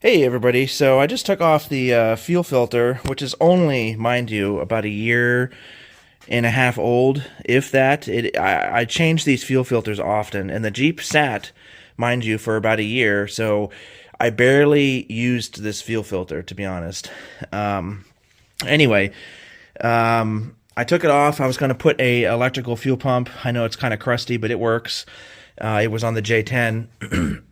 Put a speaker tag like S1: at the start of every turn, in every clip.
S1: Hey everybody, so I just took off the fuel filter, which is only, mind you, about a year and a half old, if that. I change these fuel filters often, and the Jeep sat, mind you, for about a year, so I barely used this fuel filter, to be honest. Anyway, I took it off. I was going to put a electrical fuel pump. I know it's kind of crusty, but it works. It was on the J10.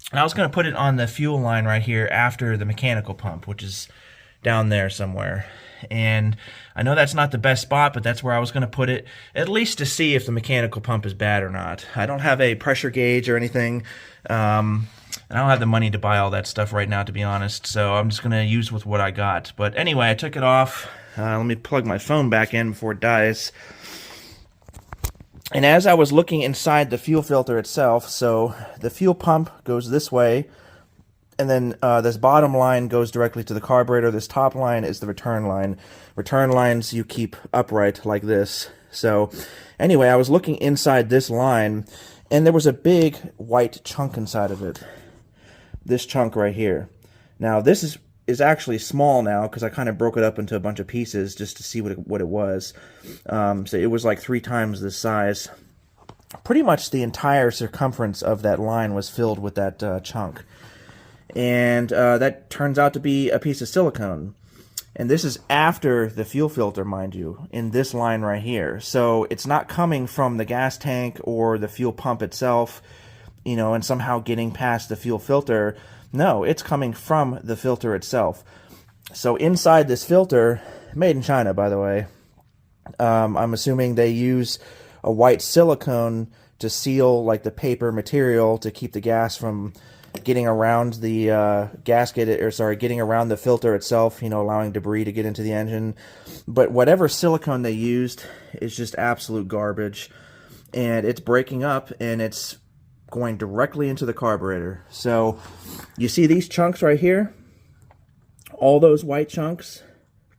S1: And I was going to put it on the fuel line right here after the mechanical pump, which is down there somewhere. And I know that's not the best spot, but that's where I was going to put it, at least to see if the mechanical pump is bad or not. I don't have a pressure gauge or anything, and I don't have the money to buy all that stuff right now, to be honest, so I'm just going to use with what I got. But anyway, I took it off. Let me plug my phone back in before it dies. And as I was looking inside the fuel filter itself, so the fuel pump goes this way, and then this bottom line goes directly to the carburetor. This top line is the return line. Return lines you keep upright like this. So anyway, I was looking inside this line, and there was a big white chunk inside of it. This chunk right here. Now this is actually small now because I kind of broke it up into a bunch of pieces just to see what it was. So it was like 3 times this size. Pretty much the entire circumference of that line was filled with that chunk. And that turns out to be a piece of silicone. And this is after the fuel filter, mind you, in this line right here. So it's not coming from the gas tank or the fuel pump itself, you know, and somehow getting past the fuel filter. No, it's coming from the filter itself. So inside this filter, made in China, by the way, I'm assuming they use a white silicone to seal like the paper material to keep the gas from getting around the getting around the filter itself, you know, allowing debris to get into the engine. But whatever silicone they used is just absolute garbage, and it's breaking up, and it's going directly into the carburetor. So you see these chunks right here, all those white chunks,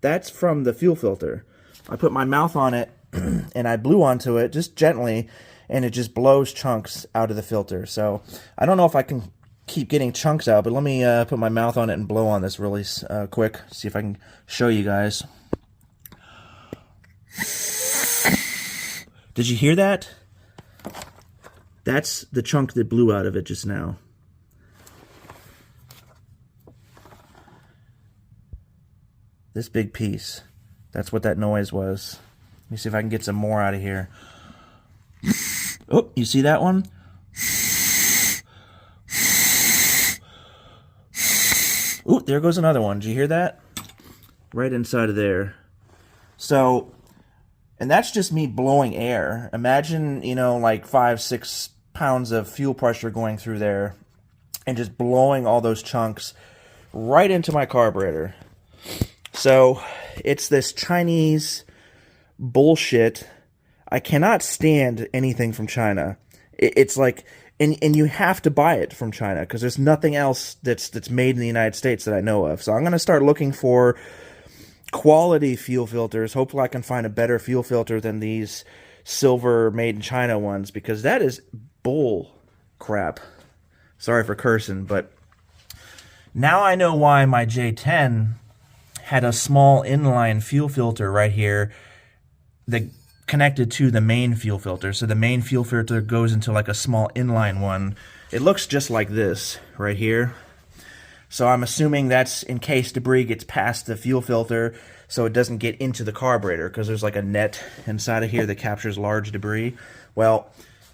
S1: that's from the fuel filter. I put my mouth on it and I blew onto it just gently, and it just blows chunks out of the filter. So I don't know if I can keep getting chunks out, but let me put my mouth on it and blow on this really quick, see if I can show you guys. Did you hear that? That's the chunk that blew out of it just now. This big piece. That's what that noise was. Let me see if I can get some more out of here. Oh, you see that one? Ooh, there goes another one. Did you hear that? Right inside of there. So, and that's just me blowing air. Imagine, you know, like 5-6 pounds of fuel pressure going through there and just blowing all those chunks right into my carburetor. So it's this Chinese bullshit. I cannot stand anything from China. It's like, and you have to buy it from China because there's nothing else that's made in the United States that I know of. So I'm going to start looking for quality fuel filters. Hopefully I can find a better fuel filter than these silver made in China ones, because that is bull crap. Sorry for cursing, but now I know why my J10 had a small inline fuel filter right here that connected to the main fuel filter. So the main fuel filter goes into like a small inline one. It looks just like this right here. So I'm assuming that's in case debris gets past the fuel filter so it doesn't get into the carburetor, because there's like a net inside of here that captures large debris. Well,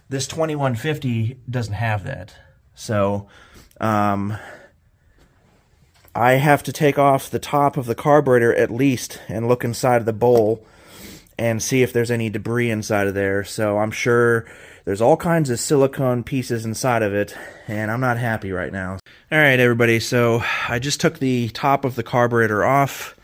S1: this 2150 doesn't have that. So I have to take off the top of the carburetor at least and look inside of the bowl and see if there's any debris inside of there. So I'm sure there's all kinds of silicone pieces inside of it, and I'm not happy right now. Alright everybody, so I just took the top of the carburetor off.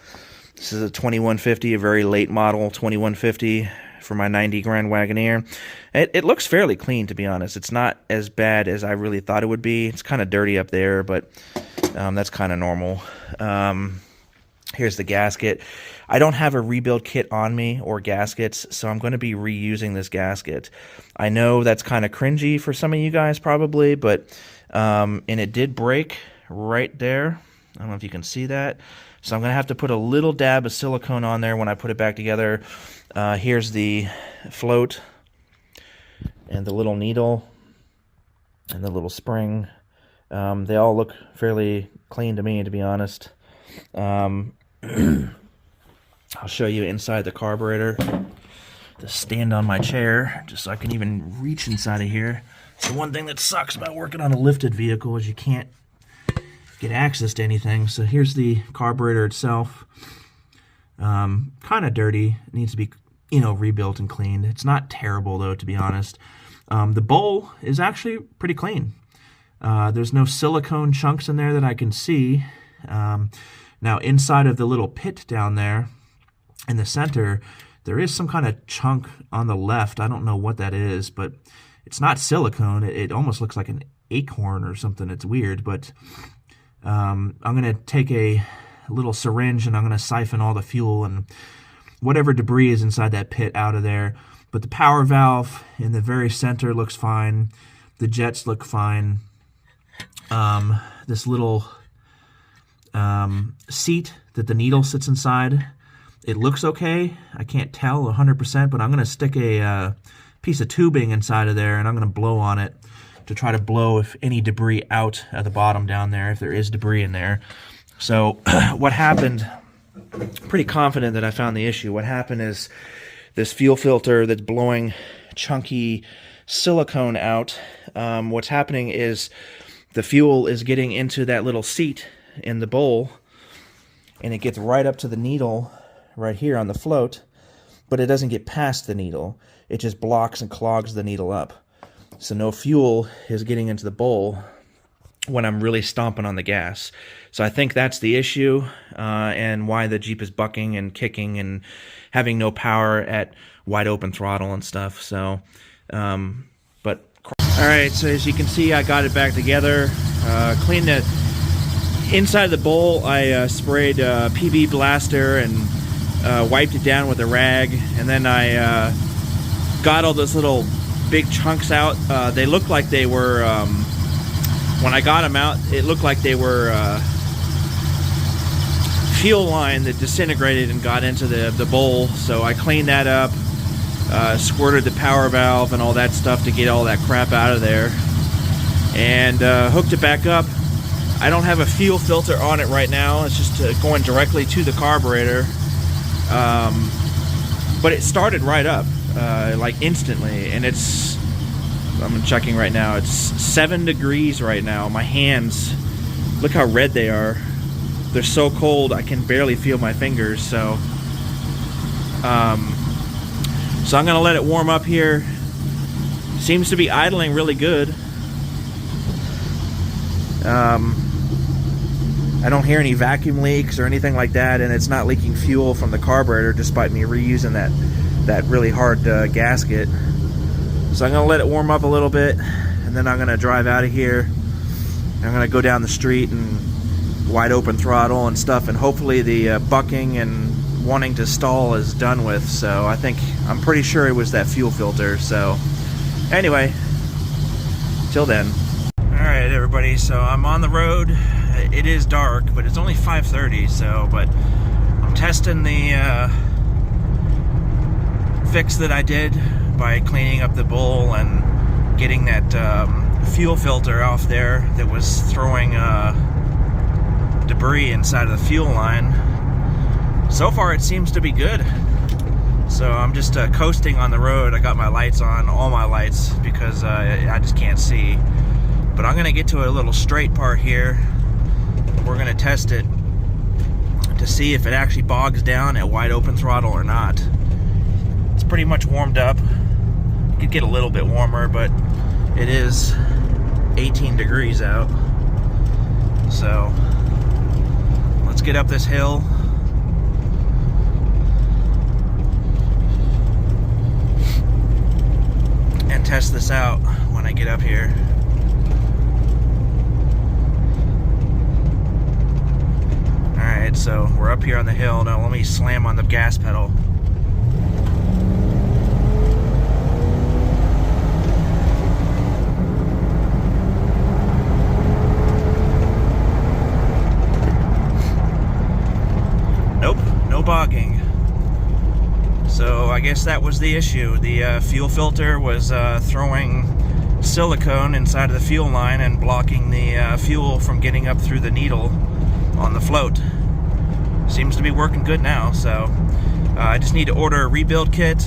S1: This is a 2150, a very late model 2150 for my 90 Grand Wagoneer. It looks fairly clean, to be honest. It's not as bad as I really thought it would be. It's kind of dirty up there, but that's kind of normal. Here's the gasket. I don't have a rebuild kit on me or gaskets, so I'm going to be reusing this gasket. I know that's kind of cringy for some of you guys probably, but and it did break right there. I don't know if you can see that. So I'm going to have to put a little dab of silicone on there when I put it back together. Here's the float and the little needle and the little spring. They all look fairly clean to me, to be honest. I'll show you inside the carburetor. Just stand on my chair just so I can even reach inside of here. So one thing that sucks about working on a lifted vehicle is you can't get access to anything. So here's the carburetor itself. Kind of dirty. It needs to be, rebuilt and cleaned. It's not terrible though, to be honest. The bowl is actually pretty clean. There's no silicone chunks in there that I can see. Now inside of the little pit down there in the center, there is some kind of chunk on the left. I don't know what that is, but it's not silicone. It almost looks like an acorn or something. It's weird, but I'm going to take a little syringe and I'm going to siphon all the fuel and whatever debris is inside that pit out of there. But the power valve in the very center looks fine. The jets look fine. This little seat that the needle sits inside, it looks okay. I can't tell 100%, but I'm going to stick a piece of tubing inside of there and I'm going to blow on it to try to blow if any debris out at the bottom down there, if there is debris in there. So what happened, pretty confident that I found the issue. What happened is this fuel filter that's blowing chunky silicone out, what's happening is the fuel is getting into that little seat in the bowl and it gets right up to the needle right here on the float, but it doesn't get past the needle. It just blocks and clogs the needle up. So no fuel is getting into the bowl when I'm really stomping on the gas. So I think that's the issue, and why the Jeep is bucking and kicking and having no power at wide open throttle and stuff. So, but all right, so as you can see, I got it back together. Cleaned the inside of the bowl. I sprayed PB Blaster and wiped it down with a rag, and then I got all those little big chunks out. They looked like they were, when I got them out, it looked like they were fuel line that disintegrated and got into the bowl. So I cleaned that up, squirted the power valve and all that stuff to get all that crap out of there, and hooked it back up. I don't have a fuel filter on it right now. It's just going directly to the carburetor. But it started right up, like instantly, and I'm checking right now, it's 7 degrees right now. My hands, look how red they are. They're so cold I can barely feel my fingers. So I'm gonna let it warm up here. Seems to be idling really good. I don't hear any vacuum leaks or anything like that, and it's not leaking fuel from the carburetor despite me reusing that really hard gasket. So I'm going to let it warm up a little bit, and then I'm going to drive out of here. I'm going to go down the street and wide open throttle and stuff, and hopefully the bucking and wanting to stall is done with. So I'm pretty sure it was that fuel filter. So anyway, till then. Alright everybody, so I'm on the road. It is dark, but it's only 5:30, so, but I'm testing the fix that I did by cleaning up the bowl and getting that fuel filter off there that was throwing debris inside of the fuel line. So far it seems to be good. So I'm just coasting on the road. I got my lights on, all my lights, because I just can't see. But I'm going to get to a little straight part here. We're going to test it to see if it actually bogs down at wide open throttle or not. It's pretty much warmed up. It could get a little bit warmer, but it is 18 degrees out. So let's get up this hill. And test this out when I get up here. Alright, so we're up here on the hill. Now let me slam on the gas pedal. bogging. So I guess that was the issue. The fuel filter was throwing silicone inside of the fuel line and blocking the fuel from getting up through the needle on the float. Seems to be working good now, so I just need to order a rebuild kit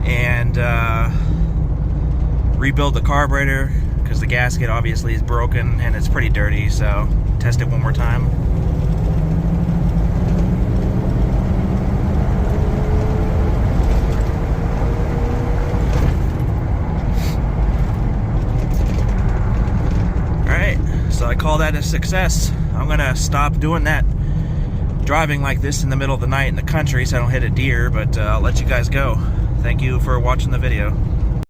S1: and rebuild the carburetor, because the gasket obviously is broken and it's pretty dirty, so test it one more time. Alright, so I call that a success. I'm gonna stop doing that, driving like this in the middle of the night in the country so I don't hit a deer, but I'll let you guys go. Thank you for watching the video.